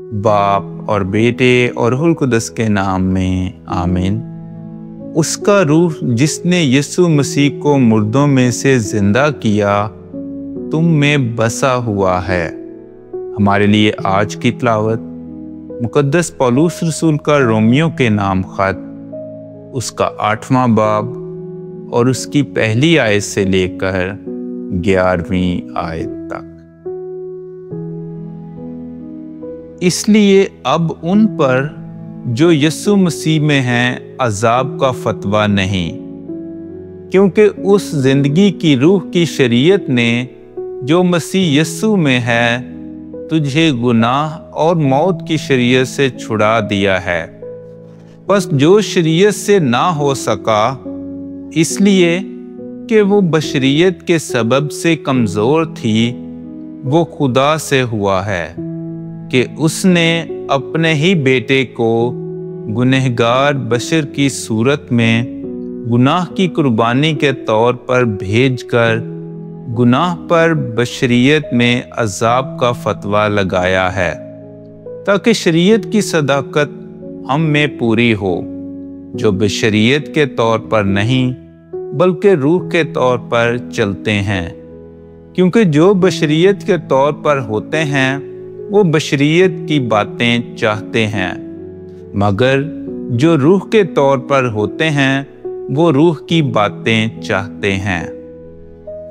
बाप और बेटे और रूह कुदस के नाम में आमीन। उसका रूह जिसने यीशु मसीह को मुर्दों में से जिंदा किया तुम में बसा हुआ है। हमारे लिए आज की तिलावत मुकद्दस पौलुस रसूल का रोमियो के नाम खत, उसका 8वां बाब और उसकी पहली आयत से लेकर 11वीं आयत तक। इसलिए अब उन पर जो यीशु मसीह में हैं अजाब का फतवा नहीं, क्योंकि उस जिंदगी की रूह की शरीयत ने जो मसीह यीशु में है तुझे गुनाह और मौत की शरीयत से छुड़ा दिया है। बस जो शरीयत से ना हो सका इसलिए कि वो बशरियत के सबब से कमज़ोर थी, वो खुदा से हुआ है कि उसने अपने ही बेटे को गुनहगार बशर की सूरत में गुनाह की कुर्बानी के तौर पर भेजकर गुनाह पर बशरियत में अजाब का फतवा लगाया है, ताकि शरीयत की सदाकत हम में पूरी हो, जो बशरियत के तौर पर नहीं बल्कि रूह के तौर पर चलते हैं। क्योंकि जो बशरियत के तौर पर होते हैं वो बशरियत की बातें चाहते हैं, मगर जो रूह के तौर पर होते हैं वो रूह की बातें चाहते हैं।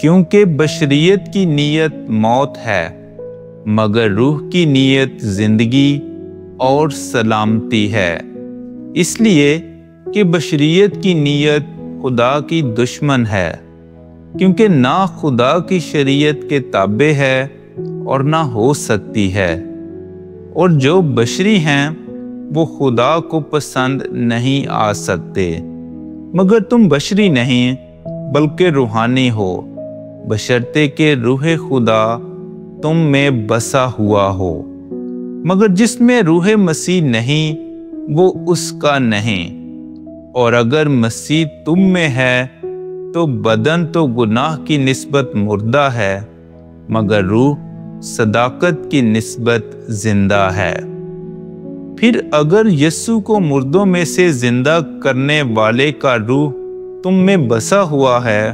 क्योंकि बशरियत की नीयत मौत है, मगर रूह की नीयत जिंदगी और सलामती है। इसलिए कि बशरियत की नीयत खुदा की दुश्मन है, क्योंकि ना खुदा की शरीयत के ताबे है और ना हो सकती है। और जो बशरी हैं वो खुदा को पसंद नहीं आ सकते। मगर तुम बशरी नहीं बल्कि रूहानी हो, बशर्ते के रूह खुदा तुम में बसा हुआ हो। मगर जिसमें रूह मसीह नहीं वो उसका नहीं। और अगर मसीह तुम में है तो बदन तो गुनाह की निस्बत मुर्दा है, मगर रूह सदाकत की निस्बत जिंदा है। फिर अगर यीशु को मुर्दों में से जिंदा करने वाले का रूह तुम में बसा हुआ है,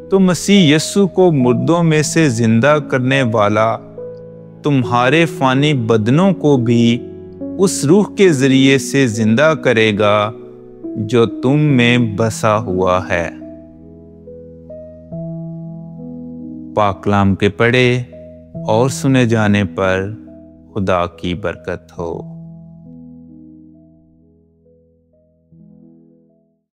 तो मसीह यीशु को मुर्दों में से जिंदा करने वाला तुम्हारे फानी बदनों को भी उस रूह के जरिए से जिंदा करेगा जो तुम में बसा हुआ है। पाक कलाम के पढ़े और सुने जाने पर खुदा की बरकत हो।